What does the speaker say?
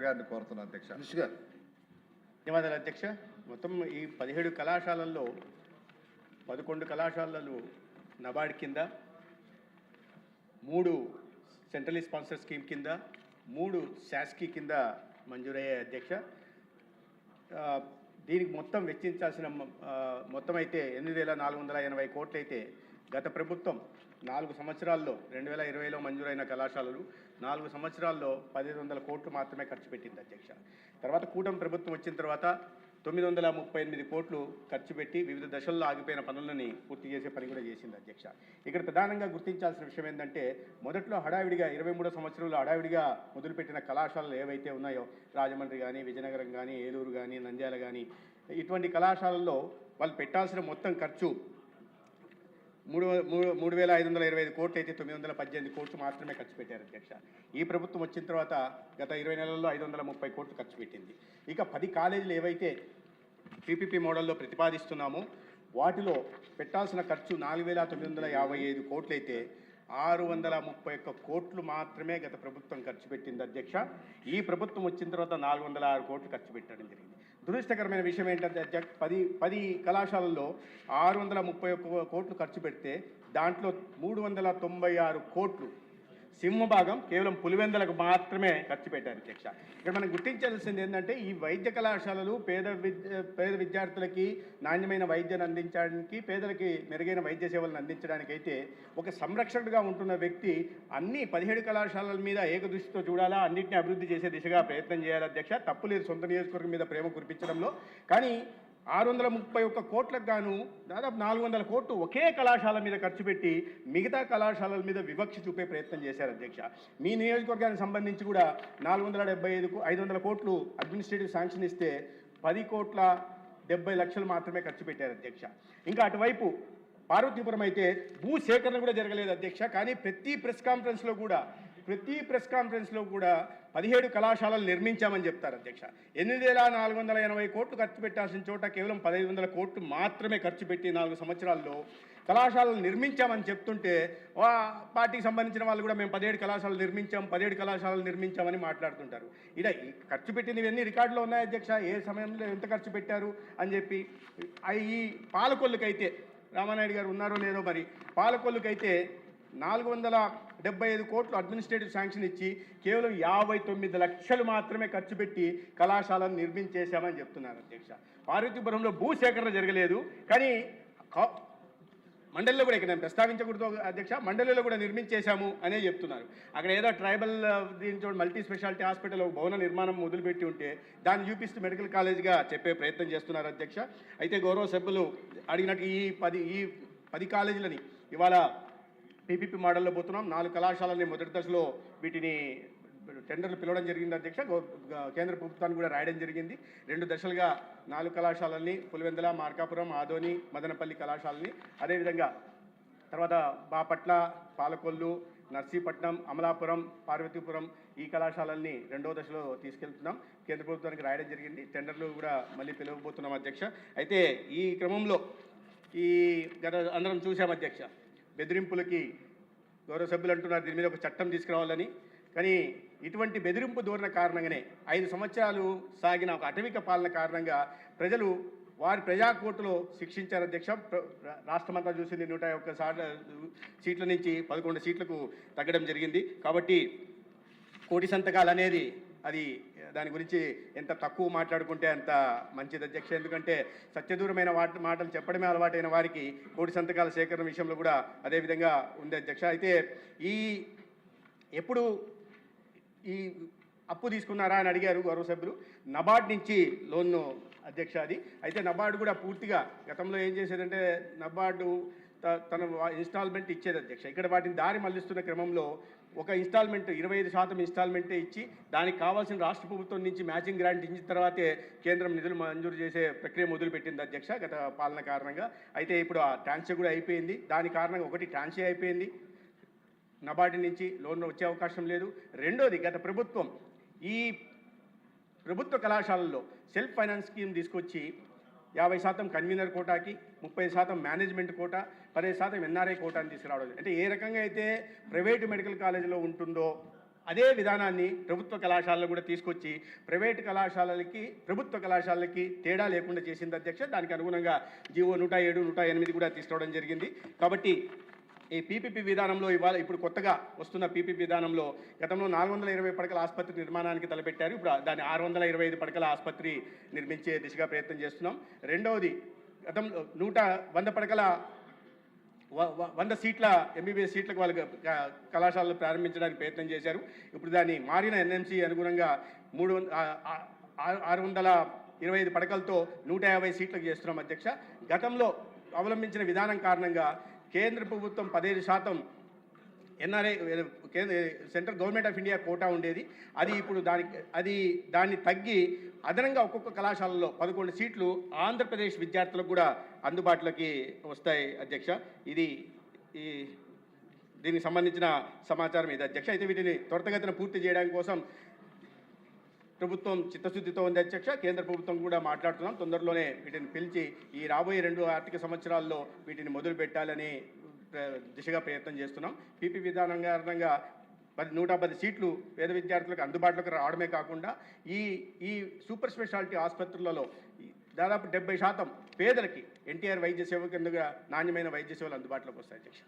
గారిని కోరుతున్నా అధ్యక్ష. ధన్యవాదాలు అధ్యక్ష. మొత్తం ఈ 17 కళాశాలల్లో 11 కళాశాలలు నబార్డ్ కింద, 3 సెంట్రల్ స్పాన్సర్ స్కీమ్ కింద, 3 శాస్కీ కింద మంజూరయ్యాయి అధ్యక్ష. దీనికి మొత్తం వెచ్చించాల్సిన మొత్తం అయితే 8,480 కోట్లు అయితే గత ప్రభుత్వం 4 సంవత్సరాల్లో 2020లో మంజూరైన కళాశాలలు 4 సంవత్సరాల్లో 1,500 కోట్లు మాత్రమే ఖర్చు పెట్టింది అధ్యక్ష. తర్వాత కూటమి ప్రభుత్వం వచ్చిన తర్వాత 938 కోట్లు ఖర్చు పెట్టి వివిధ దశల్లో ఆగిపోయిన పనులని పూర్తి చేసే పని కూడా చేసింది అధ్యక్ష. ఇక్కడ ప్రధానంగా గుర్తించాల్సిన విషయం ఏంటంటే, మొదట్లో హడావిడిగా 23 సంవత్సరంలో హడావిడిగా మొదలుపెట్టిన కళాశాలలు ఏవైతే ఉన్నాయో, రాజమండ్రి కానీ, విజయనగరం కానీ, ఏలూరు కానీ, నంద్యాల కానీ, ఇటువంటి కళాశాలల్లో వాళ్ళు పెట్టాల్సిన మొత్తం ఖర్చు 3,525 కోట్లు అయితే 918 కోట్లు మాత్రమే ఖర్చు పెట్టారు అధ్యక్ష. ఈ ప్రభుత్వం వచ్చిన తర్వాత గత 20 నెలల్లో 530 కోట్లు ఖర్చు పెట్టింది. ఇక 10 కాలేజీలు ఏవైతే పీపీపీ మోడల్లో ప్రతిపాదిస్తున్నామో వాటిలో పెట్టాల్సిన ఖర్చు 4,955 కోట్లు అయితే 631 కోట్లు మాత్రమే గత ప్రభుత్వం ఖర్చు పెట్టింది అధ్యక్ష. ఈ ప్రభుత్వం వచ్చిన తర్వాత 406 కోట్లు ఖర్చు పెట్టడం జరిగింది. దురదృష్టకరమైన విషయం ఏంటంటే అధ్యక్ష, 10 కళాశాలల్లో 631 కోట్లు ఖర్చు పెడితే దాంట్లో 396 కోట్లు సింహభాగం కేవలం పులివెందులకు మాత్రమే ఖర్చు పెట్టారు అధ్యక్ష. ఇక్కడ మనం గుర్తించాల్సింది ఏంటంటే, ఈ వైద్య కళాశాలలు పేద విద్యార్థులకి నాణ్యమైన వైద్యాన్ని అందించడానికి, పేదలకి మెరుగైన వైద్య సేవలను అందించడానికి అయితే ఒక సంరక్షకుడిగా ఉంటున్న వ్యక్తి అన్ని 17 కళాశాలల మీద ఏకదృష్టితో చూడాలా, అన్నింటినీ అభివృద్ధి చేసే దిశగా ప్రయత్నం చేయాలి అధ్యక్ష. తప్పులేదు సొంత నియోజకవర్గం మీద ప్రేమ కురిపించడంలో, కానీ 631 కోట్లకు గాను దాదాపు 400 కోట్లు ఒకే కళాశాల మీద ఖర్చు పెట్టి మిగతా కళాశాలల మీద వివక్ష చూపే ప్రయత్నం చేశారు అధ్యక్ష. మీ నియోజకవర్గానికి సంబంధించి కూడా 500 కోట్లు అడ్మినిస్ట్రేటివ్ శాంక్షన్ ఇస్తే 10,70,00,000 మాత్రమే ఖర్చు పెట్టారు అధ్యక్ష. ఇంకా అటువైపు పార్వతీపురం అయితే భూ సేకరణ కూడా జరగలేదు అధ్యక్ష. కానీ ప్రతి ప్రెస్ కాన్ఫరెన్స్లో కూడా 17 కళాశాలలు నిర్మించామని చెప్తారు అధ్యక్ష. 8,480 కోట్లు ఖర్చు పెట్టాల్సిన చోట కేవలం 1,500 కోట్లు మాత్రమే ఖర్చు పెట్టి 4 సంవత్సరాల్లో కళాశాలలు నిర్మించామని చెప్తుంటే, పార్టీకి సంబంధించిన వాళ్ళు కూడా మేము 17 కళాశాలలు నిర్మించామని మాట్లాడుతుంటారు. ఇలా ఖర్చు పెట్టినవన్నీ రికార్డులో ఉన్నాయి అధ్యక్ష, ఏ సమయంలో ఎంత ఖర్చు పెట్టారు అని చెప్పి. ఈ పాలకొల్లుకైతే రామానాయుడు గారు ఉన్నారో లేదో మరి, పాలకొల్లుకైతే 475 కోట్లు అడ్మినిస్ట్రేటివ్ శాంక్షన్ ఇచ్చి కేవలం 59 లక్షలు మాత్రమే ఖర్చు పెట్టి కళాశాలను నిర్మించేశామని చెప్తున్నారు అధ్యక్ష. పార్వతీపురంలో భూసేకరణ జరగలేదు, కానీ మండలిలో కూడా, ఇక్కడ నేను ప్రస్తావించకూడదు అధ్యక్ష, మండలిలో కూడా నిర్మించేశాము అనే చెప్తున్నారు. అక్కడ ఏదో ట్రైబల్ దీంతో మల్టీ స్పెషాలిటీ హాస్పిటల్ భవన నిర్మాణం మొదలుపెట్టి ఉంటే దాన్ని చూపిస్తూ మెడికల్ కాలేజ్గా చెప్పే ప్రయత్నం చేస్తున్నారు అధ్యక్ష. అయితే గౌరవ సభ్యులు అడిగినట్టు ఈ 10 కాలేజీలని ఇవాళ పీపీపీ మోడల్లో పోతున్నాం. 4 కళాశాలని మొదటి దశలో వీటిని టెండర్లు పిలవడం జరిగింది అధ్యక్ష. కేంద్ర ప్రభుత్వాన్ని కూడా రాయడం జరిగింది. 2 దశలుగా 4 కళాశాలల్ని, పులివెందుల, మార్కాపురం, ఆదోని, మదనపల్లి కళాశాలని, అదేవిధంగా తర్వాత బాపట్ల, పాలకొల్లు, నర్సీపట్నం, అమలాపురం, పార్వతీపురం ఈ కళాశాలల్ని 2వ దశలో తీసుకెళ్తున్నాం. కేంద్ర ప్రభుత్వానికి రాయడం జరిగింది. టెండర్లు కూడా మళ్ళీ పిలవబోతున్నాం అధ్యక్ష. అయితే ఈ క్రమంలో గత అందరం చూసాం అధ్యక్ష, బెదిరింపులకి గౌరవ సభ్యులు అంటున్నారు దీని మీద ఒక చట్టం తీసుకురావాలని. కానీ ఇటువంటి బెదిరింపు ధోరణ కారణంగానే 5 సంవత్సరాలు సాగిన ఒక అటవిక పాలన కారణంగా ప్రజలు వారి ప్రజాకోర్టులో శిక్షించారు అధ్యక్ష. రాష్ట్రమంతా చూసింది 101 సీట్ల నుంచి 11 సీట్లకు తగ్గడం జరిగింది. కాబట్టి కోటి సంతకాలు అనేది అది దాని గురించి ఎంత తక్కువ మాట్లాడుకుంటే అంత మంచిది అధ్యక్ష. ఎందుకంటే సత్యదూరమైన మాటలు చెప్పడమే అలవాటైన వారికి కోటి సంతకాల సేకరణ విషయంలో కూడా అదేవిధంగా ఉంది అధ్యక్ష. అయితే ఎప్పుడు ఈ అప్పు తీసుకున్నారా అని అడిగారు గౌరవ సభ్యులు. నబార్డ్ నుంచి లోన్ను అధ్యక్ష అది. అయితే నబార్డు కూడా పూర్తిగా గతంలో ఏం చేసేదంటే, నబార్డు తన ఇన్స్టాల్మెంట్ ఇచ్చేది అధ్యక్ష. ఇక్కడ వాటిని దారి మళ్లిస్తున్న క్రమంలో ఒక ఇన్స్టాల్మెంట్ 25% ఇన్స్టాల్మెంటే ఇచ్చి దానికి కావాల్సిన రాష్ట్ర ప్రభుత్వం నుంచి మ్యాచింగ్ గ్రాంట్ ఇచ్చిన తర్వాతే కేంద్రం నిధులు మంజూరు చేసే ప్రక్రియ మొదలుపెట్టింది అధ్యక్ష గత పాలన కారణంగా. అయితే ఇప్పుడు ఆ ట్రాన్షే కూడా అయిపోయింది. దాని కారణంగా ఒకటి ట్రాన్షే అయిపోయింది, నబార్డు నుంచి లోన్ వచ్చే అవకాశం లేదు. రెండోది, గత ప్రభుత్వం ఈ ప్రభుత్వ కళాశాలల్లో సెల్ఫ్ ఫైనాన్స్ స్కీమ్ తీసుకొచ్చి 50% కన్వీనర్ కోటాకి, 30% మేనేజ్మెంట్ కోటా, 10% ఎన్ఆర్ఐ కోటాని తీసుకురావడం. అంటే ఏ రకంగా అయితే ప్రైవేటు మెడికల్ కాలేజీలో ఉంటుందో అదే విధానాన్ని ప్రభుత్వ కళాశాలలో కూడా తీసుకొచ్చి ప్రైవేటు కళాశాలలకి ప్రభుత్వ కళాశాలలకి తేడా లేకుండా చేసింది అధ్యక్ష. దానికి అనుగుణంగా జీవో 107, 108 కూడా తీసుకురావడం జరిగింది. కాబట్టి ఈ పీపీపీ విధానంలో ఇప్పుడు కొత్తగా వస్తున్న పీపీపీ విధానంలో గతంలో 420 పడకల ఆసుపత్రి నిర్మాణానికి తలపెట్టారు. ఇప్పుడు దాన్ని 625 పడకల ఆసుపత్రి నిర్మించే దిశగా ప్రయత్నం చేస్తున్నాం. రెండవది గతంలో 100 పడకల 100 సీట్ల ఎంబీబీఎస్ సీట్లకు వాళ్ళు కళాశాలలు ప్రారంభించడానికి ప్రయత్నం చేశారు. ఇప్పుడు దాన్ని మారిన ఎన్ఎంసీ అనుగుణంగా 625 పడకలతో 150 సీట్లకు చేస్తున్నాం అధ్యక్ష. గతంలో అవలంబించిన విధానం కారణంగా కేంద్ర ప్రభుత్వం 15% NRI central government of India quota ఉండేది. అది ఇప్పుడు దాన్ని తగ్గి అదనంగా ఒక్కొక్క కళాశాలలో 11 సీట్లు ఆంధ్రప్రదేశ్ విద్యార్థులకు కూడా అందుబాటులోకి వస్తాయి అధ్యక్ష. దీనికి సంబంధించిన సమాచారం ఇది అధ్యక్ష. అయితే వీటిని త్వరితగతిన పూర్తి చేయడానికి కోసం ప్రభుత్వం చిత్తశుద్ధితో ఉంది అధ్యక్ష. కేంద్ర ప్రభుత్వం కూడా మాట్లాడుతున్నాం. తొందరలోనే వీటిని పిలిచి ఈ రాబోయే 2 ఆర్థిక సంవత్సరాల్లో వీటిని మొదలు పెట్టాలని దిశగా ప్రయత్నం చేస్తున్నాం. పీపీ విధానం కారణంగా 110 సీట్లు పేద విద్యార్థులకు అందుబాటులోకి రావడమే కాకుండా ఈ సూపర్ స్పెషాలిటీ ఆసుపత్రులలో దాదాపు 70% పేదలకి ఎన్టీఆర్ వైద్య సేవ కిందగా నాణ్యమైన వైద్య సేవలు అందుబాటులోకి వస్తాయి అధ్యక్ష.